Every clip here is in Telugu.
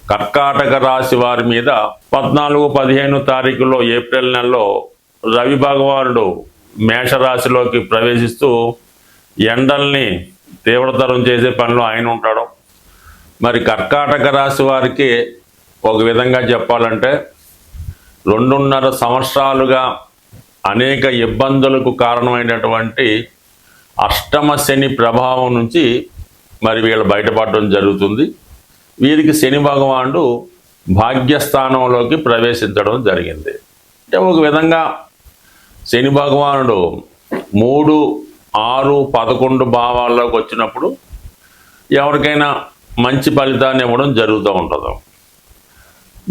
కర్కాటక రాశి వారి మీద 14-15 తారీఖులో ఏప్రిల్ నెలలో రవి భగవానుడు మేషరాశిలోకి ప్రవేశిస్తూ ఎండల్ని తీవ్రతరం చేసే పనిలో ఆయన ఉంటాడు. మరి కర్కాటక రాశి వారికి ఒక విధంగా చెప్పాలంటే 2.5 సంవత్సరాలుగా అనేక ఇబ్బందులకు కారణమైనటువంటి అష్టమ శని ప్రభావం నుంచి మరి వీళ్ళు బయటపడడం జరుగుతుంది. వీరికి శని భగవానుడు భాగ్యస్థానంలోకి ప్రవేశించడం జరిగింది. అంటే ఒక విధంగా శని భగవానుడు 3, 6, 11 భావాల్లోకి వచ్చినప్పుడు ఎవరికైనా మంచి ఫలితాన్ని ఇవ్వడం జరుగుతూ ఉంటుంది.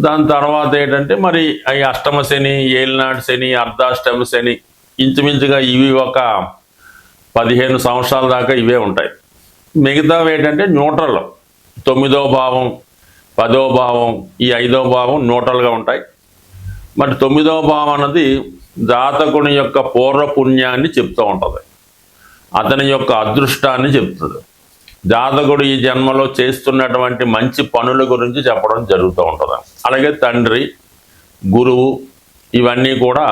దాని తర్వాత ఏంటంటే మరి ఈ అష్టమ శని, ఏలినాటి శని, అర్ధాష్టమ శని ఇంచుమించుగా ఇవి ఒక 15 సంవత్సరాల దాకా ఇవే ఉంటాయి. మిగతావి ఏంటంటే న్యూట్రల్, 9వ భావం, 10వ భావం, ఈ 5వ భావం న్యూట్రల్గా ఉంటాయి. మరి 9వ భావం అన్నది జాతకుని యొక్క పూర్వపుణ్యాన్ని చెప్తూ ఉంటుంది, అతని యొక్క అదృష్టాన్ని చెప్తుంది. జాతకుడు ఈ జన్మలో చేస్తున్నటువంటి మంచి పనుల గురించి చెప్పడం జరుగుతూ ఉంటుంది. అలాగే తండ్రి, గురువు ఇవన్నీ కూడా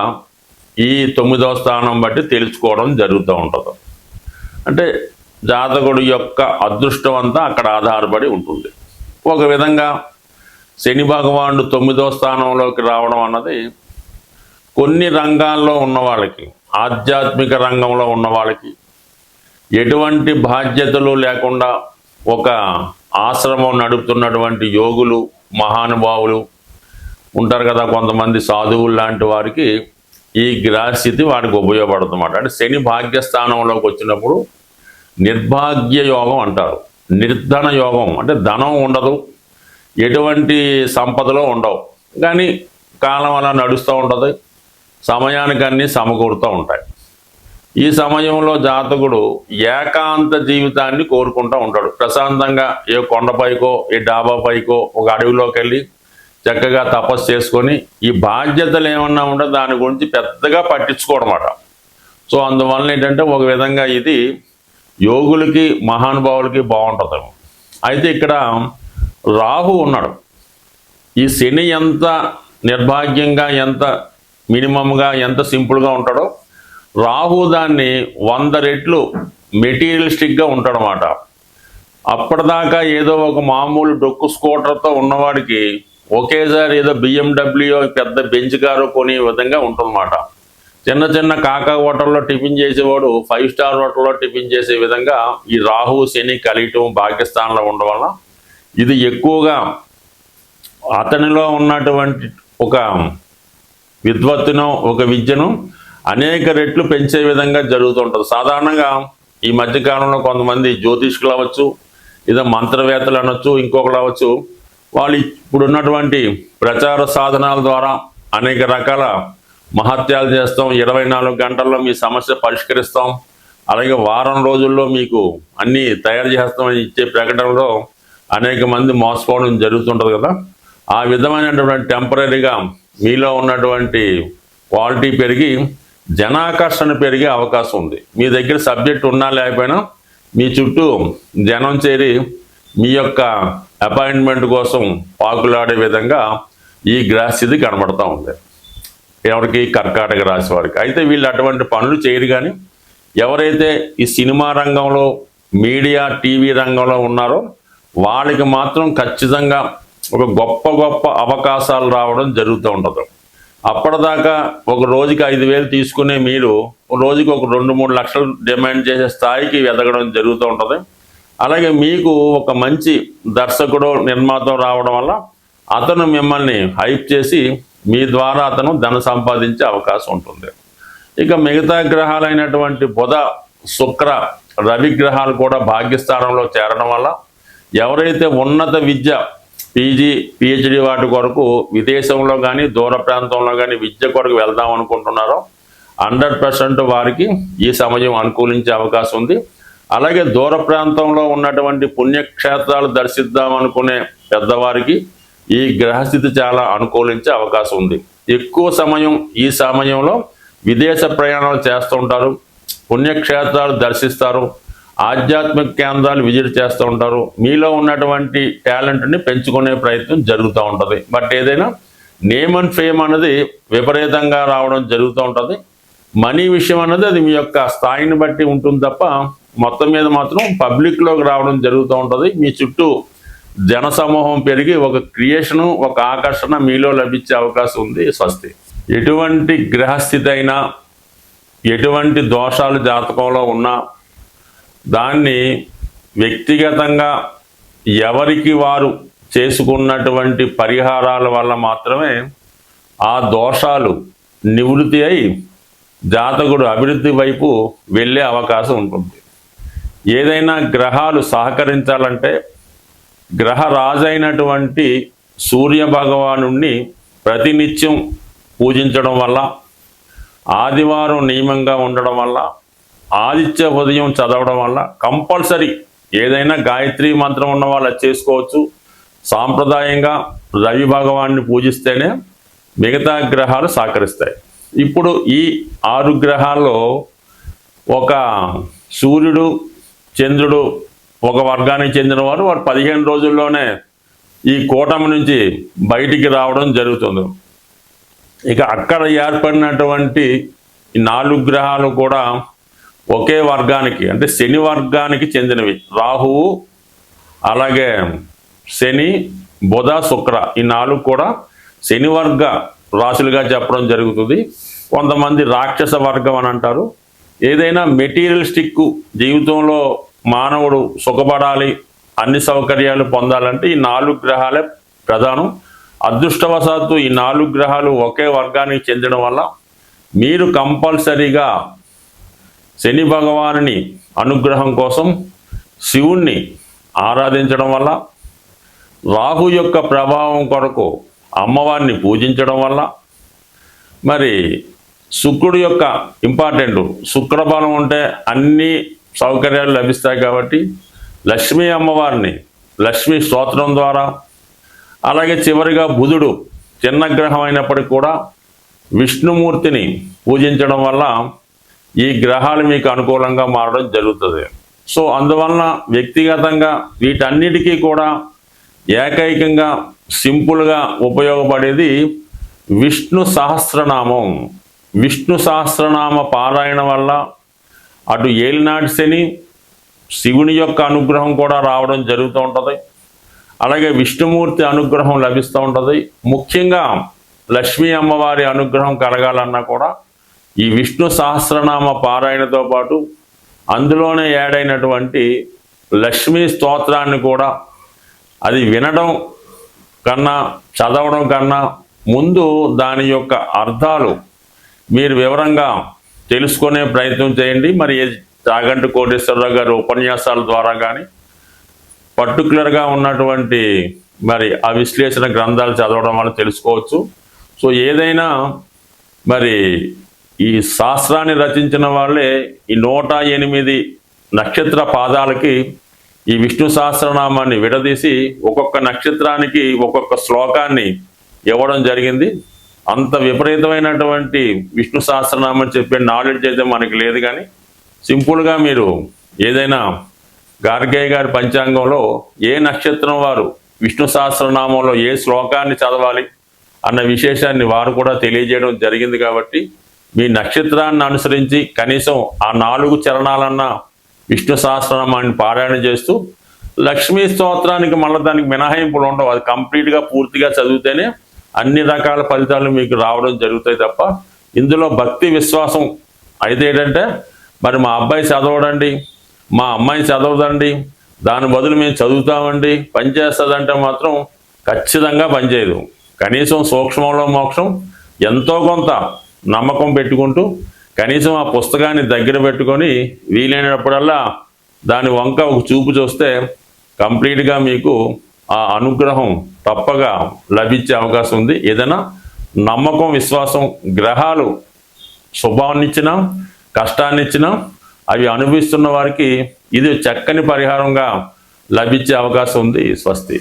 ఈ 9వ స్థానం బట్టి తెలుసుకోవడం జరుగుతూ ఉంటుంది. అంటే జాతకుడు యొక్క అదృష్టం అంతా అక్కడ ఆధారపడి ఉంటుంది. ఒక విధంగా శని భగవానుడు 9వ స్థానంలోకి రావడం అన్నది కొన్ని రంగాల్లో ఉన్న వాళ్ళకి, ఆధ్యాత్మిక రంగంలో ఉన్న వాళ్ళకి, ఎటువంటి బాధ్యతలు లేకుండా ఒక ఆశ్రమం నడుపుతున్నటువంటి యోగులు, మహానుభావులు ఉంటారు కదా, కొంతమంది సాధువులు లాంటి వారికి ఈ గ్రహస్థితి వారికి ఉపయోగపడుతుందన్నమాట. అంటే శని భాగ్యస్థానంలోకి వచ్చినప్పుడు నిర్భాగ్య యోగం అంటారు. నిర్ధన యోగం అంటే ధనం ఉండదు, ఎటువంటి సంపదలో ఉండవు, కానీ కాలం అలా నడుస్తూ ఉంటుంది, సమయానికి అన్నీ సమకూరుతూ ఉంటాయి. ఈ సమయంలో జాతకుడు ఏకాంత జీవితాన్ని కోరుకుంటూ ఉంటాడు. ప్రశాంతంగా ఏ కొండపైకో, ఏ డాబా పైకో, ఒక అడవిలోకి వెళ్ళి చక్కగా తపస్సు చేసుకొని ఈ బాధ్యతలు ఏమన్నా ఉంటే దాని గురించి పెద్దగా పట్టించుకోవడమాట. సో అందువల్ల ఏంటంటే ఒక విధంగా ఇది యోగులకి, మహానుభావులకి బాగుంటుంది. అయితే ఇక్కడ రాహు ఉన్నాడు. ఈ శని ఎంత నిర్భాగ్యంగా, ఎంత మినిమంగా, ఎంత సింపుల్గా ఉంటాడో రాహు దాన్ని 100 రెట్లు మెటీరియలిస్టిక్గా ఉంటాడనమాట. అప్పటిదాకా ఏదో ఒక మామూలు డొక్కు స్కూటర్తో ఉన్నవాడికి ఒకేసారి ఏదో BMW పెద్ద బెంచ్ కారు కొనే విధంగా ఉంటుందన్నమాట. చిన్న చిన్న కాకా హోటల్లో టిఫిన్ చేసేవాడు 5 స్టార్ హోటల్లో టిఫిన్ చేసే విధంగా ఈ రాహు శని కలియటం భాగ్యస్థానంలో ఉండడం వల్ల ఇది ఎక్కువగా అతనిలో ఉన్నటువంటి ఒక విద్వత్తును, ఒక విద్యను అనేక రెట్లు పెంచే విధంగా జరుగుతుంటుంది. సాధారణంగా ఈ మధ్యకాలంలో కొంతమంది జ్యోతిష్కులు అవ్వచ్చు, ఏదో మంత్రవేత్తలు అనొచ్చు, ఇంకొకరు అవ్వచ్చు, వాళ్ళు ఇప్పుడున్నటువంటి ప్రచార సాధనాల ద్వారా అనేక రకాల మహత్యాలు చేస్తాం, 24 గంటల్లో మీ సమస్య పరిష్కరిస్తాం, అలాగే వారం రోజుల్లో మీకు అన్నీ తయారు చేస్తామని ఇచ్చే ప్రకటనలో అనేక మంది మోసపోవడం జరుగుతుంటుంది కదా. ఆ విధమైనటువంటి టెంపరీగా మీలో ఉన్నటువంటి క్వాలిటీ పెరిగి జనాకర్షణ పెరిగే అవకాశం ఉంది. మీ దగ్గర సబ్జెక్ట్ ఉన్నా లేకపోయినా మీ చుట్టూ జనం చేరి మీ యొక్క అపాయింట్మెంట్ కోసం పాకులాడే విధంగా ఈ గ్రహస్థితి కనబడుతూ ఉంది ఎవరికి, కర్కాటక రాశి వారికి. అయితే వీళ్ళు అటువంటి పనులు చేయరు. కానీ ఎవరైతే ఈ సినిమా రంగంలో, మీడియా, టీవీ రంగంలో ఉన్నారో వాళ్ళకి మాత్రం ఖచ్చితంగా ఒక గొప్ప గొప్ప అవకాశాలు రావడం జరుగుతూ ఉంటుంది. అప్పటిదాకా ఒక రోజుకి 5,000 తీసుకునే మీరు రోజుకి ఒక 2-3 లక్షలు డిమాండ్ చేసే స్థాయికి ఎదగడం జరుగుతూ ఉంటుంది. అలాగే మీకు ఒక మంచి దర్శకుడు, నిర్మాత రావడం వల్ల అతను మిమ్మల్ని హైప్ చేసి మీ ద్వారా అతను ధన సంపాదించే అవకాశం ఉంటుంది. ఇక మిగతా గ్రహాలైనటువంటి బుధ, శుక్ర, రవి గ్రహాలు కూడా భాగ్యస్థానంలో చేరడం వల్ల ఎవరైతే ఉన్నత విద్య, పీజీ, పిహెచ్డి వాటి కొరకు విదేశంలో కానీ దూర ప్రాంతంలో కానీ విద్య కొరకు వెళ్దాం అనుకుంటున్నారో 100% వారికి ఈ సమయం అనుకూలించే అవకాశం ఉంది. అలాగే దూర ప్రాంతంలో ఉన్నటువంటి పుణ్యక్షేత్రాలు దర్శిద్దాం అనుకునే పెద్దవారికి ఈ గ్రహస్థితి చాలా అనుకూలించే అవకాశం ఉంది. ఎక్కువ సమయం ఈ సమయంలో విదేశ ప్రయాణాలు చేస్తుంటారు, పుణ్యక్షేత్రాలు దర్శిస్తారు. ఆధ్యాత్మిక కేంద్రాలు విజిట్ చేస్తూ ఉంటారు. మీలో ఉన్నటువంటి టాలెంట్ని పెంచుకునే ప్రయత్నం జరుగుతూ ఉంటుంది. బట్ ఏదైనా నేమ్ అండ్ ఫేమ్ అనేది విపరీతంగా రావడం జరుగుతూ ఉంటుంది. మనీ విషయం అన్నది అది మీ యొక్క స్థాయిని బట్టి ఉంటుంది తప్ప మొత్తం మీద మాత్రం పబ్లిక్లోకి రావడం జరుగుతూ ఉంటుంది. మీ చుట్టూ జన సమూహం పెరిగి ఒక క్రియేషను, ఒక ఆకర్షణ మీలో లభించే అవకాశం ఉంది. స్వస్తి. ఎటువంటి గ్రహస్థితి అయినా, ఎటువంటి దోషాలు జాతకంలో ఉన్నా దాన్ని వ్యక్తిగతంగా ఎవరికి వారు చేసుకున్నటువంటి పరిహారాల వల్ల మాత్రమే ఆ దోషాలు నివృత్తి అయి జాతకుడు అభివృద్ధి వైపు వెళ్ళే అవకాశం ఉంటుంది. ఏదైనా గ్రహాలు సహకరించాలంటే గ్రహరాజైనటువంటి సూర్య భగవానుణ్ణి ప్రతినిత్యం పూజించడం వల్ల, ఆదివారం నియమంగా ఉండడం వల్ల, ఆదిత్య ఉదయం చదవడం వల్ల, కంపల్సరీ ఏదైనా గాయత్రి మంత్రం ఉన్న వాళ్ళు చేసుకోవచ్చు. సాంప్రదాయంగా రవి భగవాన్ని పూజిస్తేనే మిగతా గ్రహాలు సహకరిస్తాయి. ఇప్పుడు ఈ 6 గ్రహాల్లో ఒక సూర్యుడు, చంద్రుడు ఒక వర్గానికి చెందిన వారు 15 రోజుల్లోనే ఈ కూటమి నుంచి బయటికి రావడం జరుగుతుంది. ఇక అక్కడ ఏర్పడినటువంటి ఈ 4 గ్రహాలు కూడా ఒకే వర్గానికి, అంటే శని వర్గానికి చెందినవి. రాహువు, అలాగే శని, బుధ, శుక్ర ఈ 4 కూడా శని వర్గ రాశులుగా చెప్పడం జరుగుతుంది. కొంతమంది రాక్షస వర్గం అని అంటారు. ఏదైనా మెటీరియలిస్టిక్ జీవితంలో మానవుడు సుఖపడాలి, అన్ని సౌకర్యాలు పొందాలంటే ఈ 4 గ్రహాలే ప్రధానం. అదృష్టవశాత్తు ఈ 4 గ్రహాలు ఒకే వర్గానికి చెందడం వల్ల మీరు కంపల్సరీగా శని భగవానుని అనుగ్రహం కోసం శివుణ్ణి ఆరాధించడం వల్ల, రాహు యొక్క ప్రభావం కొరకు అమ్మవారిని పూజించడం వల్ల, మరి శుక్రుడు యొక్క ఇంపార్టెంట్, శుక్రబలం ఉంటే అన్ని సౌకర్యాలు లభిస్తాయి కాబట్టి లక్ష్మీ అమ్మవారిని లక్ష్మీ స్తోత్రం ద్వారా, అలాగే చివరిగా బుధుడు చిన్న గ్రహం అయినప్పటికీ కూడా విష్ణుమూర్తిని పూజించడం వల్ల ఈ గ్రహాలు మీకు అనుకూలంగా మారడం జరుగుతుంది. సో అందువలన వ్యక్తిగతంగా వీటన్నిటికీ కూడా ఏకైకంగా సింపుల్గా ఉపయోగపడేది విష్ణు సహస్రనామం. విష్ణు సహస్రనామ పారాయణ వల్ల అటు ఏలినాటి శని, శివుని యొక్క అనుగ్రహం కూడా రావడం జరుగుతూ ఉంటుంది. అలాగే విష్ణుమూర్తి అనుగ్రహం లభిస్తూ ఉంటుంది. ముఖ్యంగా లక్ష్మీ అమ్మవారి అనుగ్రహం కలగాలన్నా కూడా ఈ విష్ణు సహస్రనామ పారాయణతో పాటు అందులోనే యాడైనటువంటి లక్ష్మీ స్తోత్రాన్ని కూడా అది వినడం కన్నా చదవడం కన్నా ముందు దాని యొక్క అర్థాలు మీరు వివరంగా తెలుసుకునే ప్రయత్నం చేయండి. మరి చాగంటి కోటేశ్వరరావు గారి ఉపన్యాసాల ద్వారా కానీ పర్టికులర్గా ఉన్నటువంటి మరి ఆ విశ్లేషణ గ్రంథాలు చదవడం వల్ల తెలుసుకోవచ్చు. సో ఏదైనా మరి ఈ శాస్త్రాన్ని రచించిన వాళ్ళే ఈ 108 నక్షత్ర పాదాలకి ఈ విష్ణు సహస్రనామాన్ని విడదీసి ఒక్కొక్క నక్షత్రానికి ఒక్కొక్క శ్లోకాన్ని ఇవ్వడం జరిగింది. అంత విపరీతమైనటువంటి విష్ణు సహస్రనామం చెప్పే నాలెడ్జ్ అయితే మనకి లేదు. కానీ సింపుల్గా మీరు ఏదైనా గార్గేయ గారి పంచాంగంలో ఏ నక్షత్రం వారు విష్ణు సహస్రనామంలో ఏ శ్లోకాన్ని చదవాలి అన్న విశేషాన్ని వారు కూడా తెలియజేయడం జరిగింది. కాబట్టి మీ నక్షత్రాన్ని అనుసరించి కనీసం ఆ 4 చరణాలన్నా విష్ణు సహస్రనామాన్ని పారాయణ చేస్తూ లక్ష్మీ స్తోత్రానికి మళ్ళీ దానికి మినహాయింపులు ఉండవు. అది కంప్లీట్గా పూర్తిగా చదివితేనే అన్ని రకాల ఫలితాలు మీకు రావడం జరుగుతాయి తప్ప ఇందులో భక్తి విశ్వాసం అయితే ఏంటంటే మరి మా అబ్బాయి చదవడండి, మా అమ్మాయి చదవదండి, దాని బదులు మేము చదువుతామండి, పనిచేస్తుందంటే మాత్రం ఖచ్చితంగా పనిచేయదు. కనీసం సూక్ష్మంలో మోక్షం ఎంతో కొంత నమ్మకం పెట్టుకుంటూ కనీసం ఆ పుస్తకాన్ని దగ్గర పెట్టుకొని వీలైనప్పుడల్లా దాని వంక ఒక చూపు చూస్తే కంప్లీట్గా మీకు ఆ అనుగ్రహం తప్పగా లభించే అవకాశం ఉంది. ఏదైనా నమ్మకం, విశ్వాసం, గ్రహాలు శుభాన్నిచ్చినా కష్టాన్నిచ్చినా అవి అనుభవిస్తున్న వారికి ఇది చక్కని పరిహారంగా లభించే అవకాశం ఉంది. స్వస్తి.